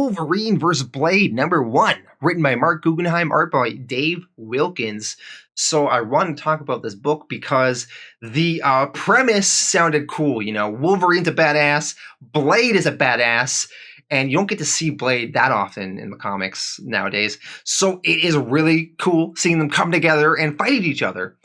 Wolverine vs. Blade #1, written by Mark Guggenheim, art by Dave Wilkins. So I want to talk about this book because the premise sounded cool. You know, Wolverine's a badass, Blade is a badass, and you don't get to see Blade that often in the comics nowadays. So it is really cool seeing them come together and fight each other.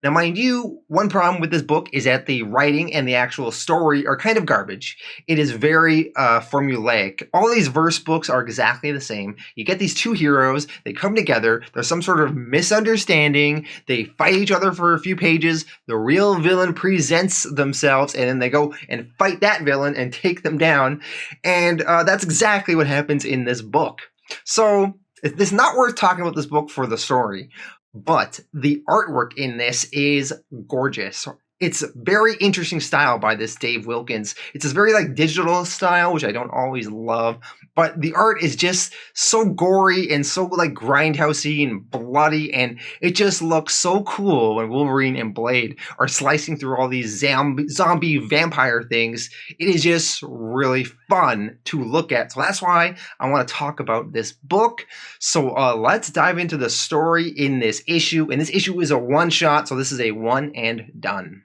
Now, mind you, one problem with this book is that the writing and the actual story are kind of garbage. It is very formulaic. All these verse books are exactly the same. You get these two heroes, they come together, there's some sort of misunderstanding, they fight each other for a few pages, the real villain presents themselves, and then they go and fight that villain and take them down. And that's exactly what happens in this book. So it's not worth talking about this book for the story. But the artwork in this is gorgeous. It's very interesting style by this Dave Wilkins. It's this very digital style, which I don't always love. But the art is just so gory and so grindhousey and bloody, and it just looks so cool when Wolverine and Blade are slicing through all these zombie vampire things. It is just really fun to look at. So that's why I want to talk about this book. So let's dive into the story in this issue. And this issue is a one-shot, so this is a one and done.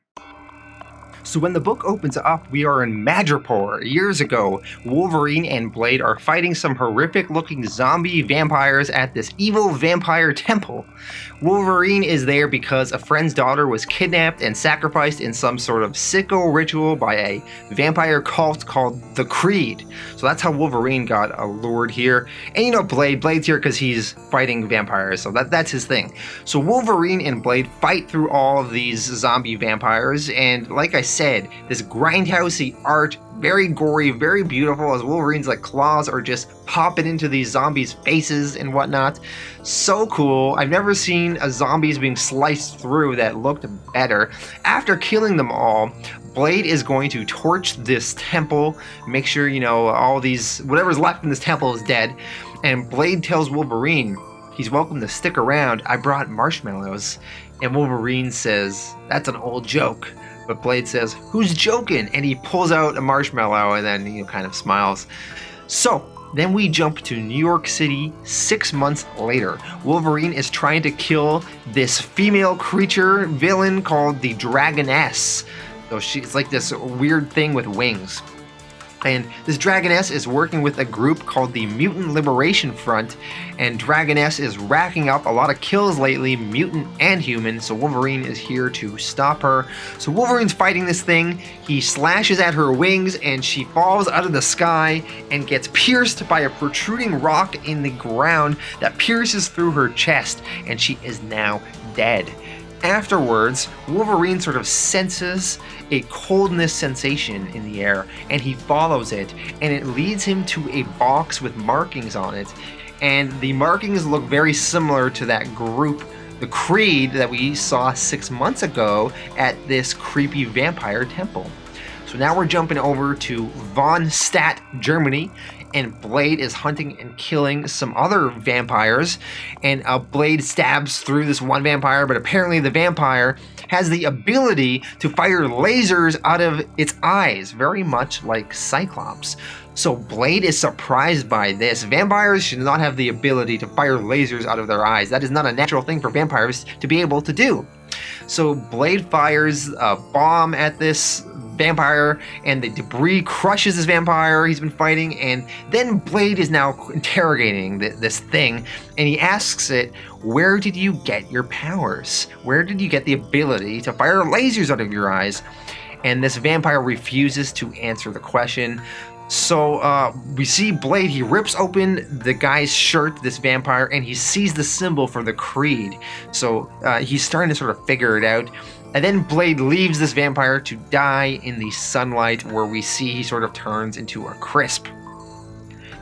So when the book opens up, we are in Madripoor. Years ago, Wolverine and Blade are fighting some horrific-looking zombie vampires at this evil vampire temple. Wolverine is there because a friend's daughter was kidnapped and sacrificed in some sort of sicko ritual by a vampire cult called the Creed. So that's how Wolverine got allured here. And you know, Blade's here because he's fighting vampires, so that's his thing. So Wolverine and Blade fight through all of these zombie vampires, and like I said, this grindhousey art, very gory, very beautiful, as Wolverine's claws are just popping into these zombies' faces and whatnot. So cool. I've never seen a zombies being sliced through that looked better. After killing them all, Blade is going to torch this temple, make sure, all these, whatever's left in this temple is dead. And Blade tells Wolverine he's welcome to stick around. I brought marshmallows. And Wolverine says, that's an old joke. But Blade says, who's joking? And he pulls out a marshmallow and then kind of smiles. So then we jump to New York City 6 months later. Wolverine is trying to kill this female creature villain called the Dragoness. So she's like this weird thing with wings. And this Dragoness is working with a group called the Mutant Liberation Front, and Dragoness is racking up a lot of kills lately, mutant and human, so Wolverine is here to stop her. So Wolverine's fighting this thing, he slashes at her wings, and she falls out of the sky and gets pierced by a protruding rock in the ground that pierces through her chest, and she is now dead. Afterwards, Wolverine sort of senses a coldness sensation in the air, and he follows it, and it leads him to a box with markings on it, and the markings look very similar to that group, the Creed, that we saw 6 months ago at this creepy vampire temple. So now we're jumping over to Von Stadt, Germany, and Blade is hunting and killing some other vampires, and Blade stabs through this one vampire, but apparently the vampire has the ability to fire lasers out of its eyes, very much like Cyclops. So Blade is surprised by this. Vampires should not have the ability to fire lasers out of their eyes. That is not a natural thing for vampires to be able to do. So Blade fires a bomb at this vampire, and the debris crushes this vampire he's been fighting, and then Blade is now interrogating this thing, and he asks it, where did you get your powers? Where did you get the ability to fire lasers out of your eyes? And this vampire refuses to answer the question. So we see Blade, he rips open the guy's shirt, this vampire, and he sees the symbol for the Creed. So he's starting to sort of figure it out. And then Blade leaves this vampire to die in the sunlight, where we see he sort of turns into a crisp.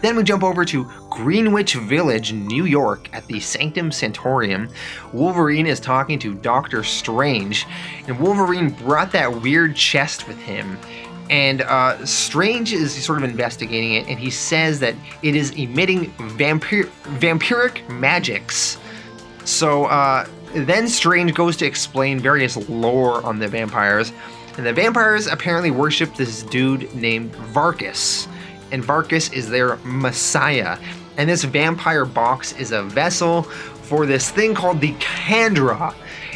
Then we jump over to Greenwich Village, New York, at the Sanctum Sanctorum. Wolverine is talking to Doctor Strange, and Wolverine brought that weird chest with him. And Strange is sort of investigating it, and he says that it is emitting vampiric magics. So then Strange goes to explain various lore on the vampires, and the vampires apparently worship this dude named Vargas. and Vargas is their messiah. And this vampire box is a vessel for this thing called the Kandra.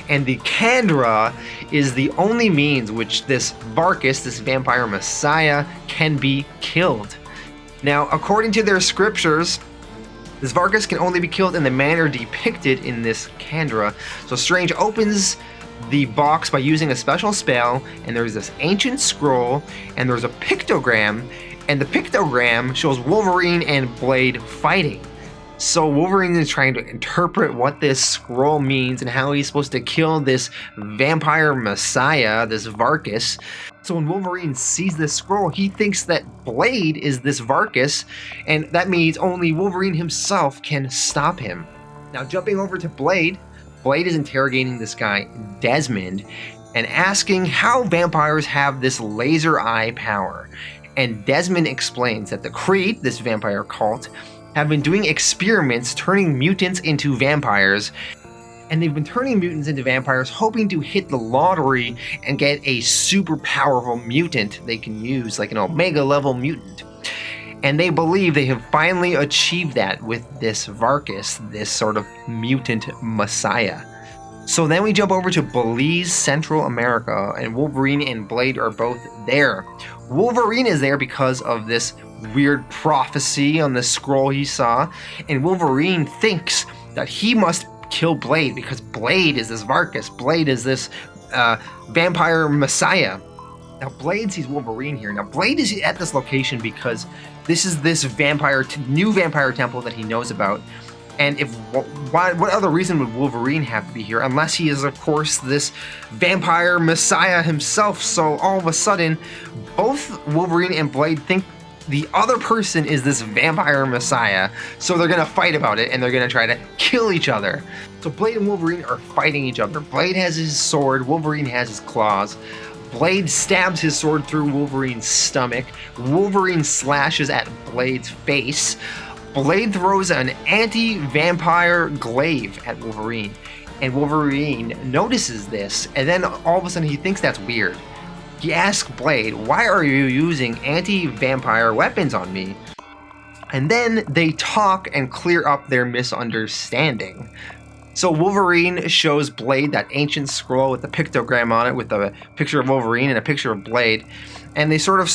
And the Kandra is the only means which this Vargas, this vampire messiah, can be killed. Now, according to their scriptures, this Vargas can only be killed in the manner depicted in this Kandra. So Strange opens the box by using a special spell, and there's this ancient scroll, and there's a pictogram, and the pictogram shows Wolverine and Blade fighting. So Wolverine is trying to interpret what this scroll means and how he's supposed to kill this vampire messiah, this Vargas. So when Wolverine sees this scroll, he thinks that Blade is this Vargas, and that means only Wolverine himself can stop him. Now jumping over to Blade, Blade is interrogating this guy, Desmond, and asking how vampires have this laser eye power. And Desmond explains that the Creed, this vampire cult, have been doing experiments turning mutants into vampires, and they've been turning mutants into vampires hoping to hit the lottery and get a super powerful mutant they can use, like an Omega level mutant. And they believe they have finally achieved that with this Vargas, this sort of mutant messiah. So then we jump over to Belize, Central America, and Wolverine and Blade are both there. Wolverine is there because of this weird prophecy on the scroll he saw, and Wolverine thinks that he must kill Blade because Blade is this Vargas, Blade is this vampire messiah. Now Blade sees Wolverine here. Now Blade is at this location because this is this new vampire temple that he knows about. And what other reason would Wolverine have to be here unless he is, of course, this vampire messiah himself? So all of a sudden, both Wolverine and Blade think the other person is this vampire messiah, so they're gonna fight about it and they're gonna try to kill each other. So Blade and Wolverine are fighting each other. Blade has his sword, Wolverine has his claws. Blade stabs his sword through Wolverine's stomach. Wolverine slashes at Blade's face. Blade throws an anti-vampire glaive at Wolverine, and Wolverine notices this, and then all of a sudden he thinks that's weird. He asks Blade, "Why are you using anti-vampire weapons on me?" And then they talk and clear up their misunderstanding. So Wolverine shows Blade that ancient scroll with the pictogram on it with a picture of Wolverine and a picture of Blade, and they start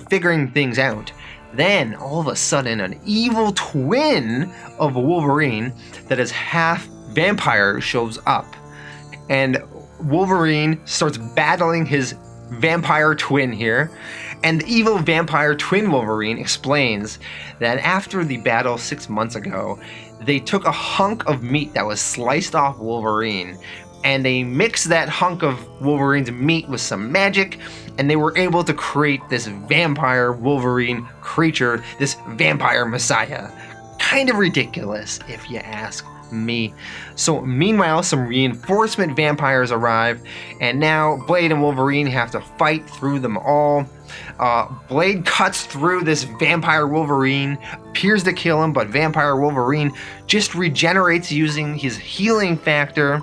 figuring things out. Then, all of a sudden, an evil twin of Wolverine that is half vampire shows up. And Wolverine starts battling his vampire twin here. And the evil vampire twin Wolverine explains that after the battle 6 months ago, they took a hunk of meat that was sliced off Wolverine, and they mixed that hunk of Wolverine's meat with some magic, and they were able to create this vampire Wolverine creature, this vampire messiah. Kind of ridiculous, if you ask me. So meanwhile, some reinforcement vampires arrive, and now Blade and Wolverine have to fight through them all. Blade cuts through this vampire Wolverine, appears to kill him, but vampire Wolverine just regenerates using his healing factor.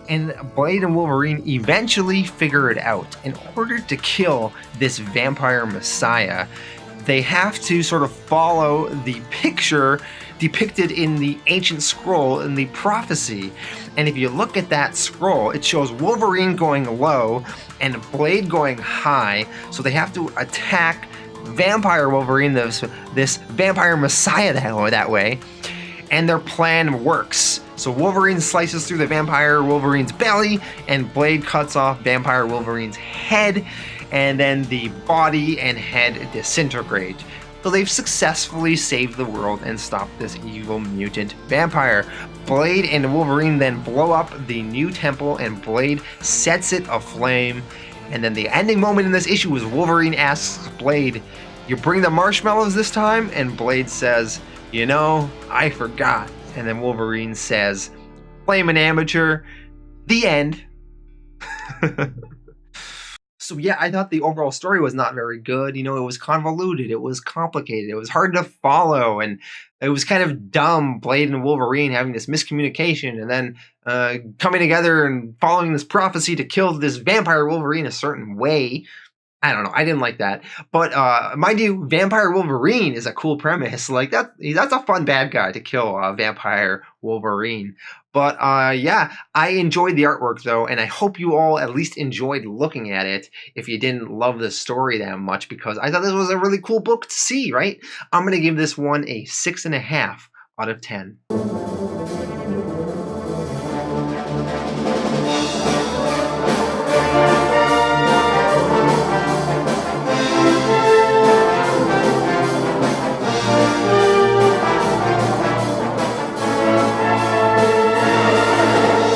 And Blade and Wolverine eventually figure it out. In order to kill this vampire messiah, they have to sort of follow the picture depicted in the ancient scroll in the prophecy. And if you look at that scroll, it shows Wolverine going low and Blade going high. So they have to attack vampire Wolverine, this vampire messiah that way. And their plan works. So Wolverine slices through the vampire Wolverine's belly, and Blade cuts off vampire Wolverine's head, and then the body and head disintegrate. So they've successfully saved the world and stopped this evil mutant vampire. Blade and Wolverine then blow up the new temple, and Blade sets it aflame. And then the ending moment in this issue is Wolverine asks Blade, "You bring the marshmallows this time?" And Blade says, "You know, I forgot." And then Wolverine says, "Blame an amateur." The end. So yeah, I thought the overall story was not very good. You know, it was convoluted, it was complicated, it was hard to follow, and it was kind of dumb, Blade and Wolverine having this miscommunication, and then coming together and following this prophecy to kill this vampire Wolverine a certain way. I don't know. I didn't like that. But mind you, Vampire Wolverine is a cool premise. Like that's a fun bad guy to kill, Vampire Wolverine. But yeah, I enjoyed the artwork though, and I hope you all at least enjoyed looking at it if you didn't love the story that much, because I thought this was a really cool book to see, right? I'm gonna give this one a 6.5 out of 10.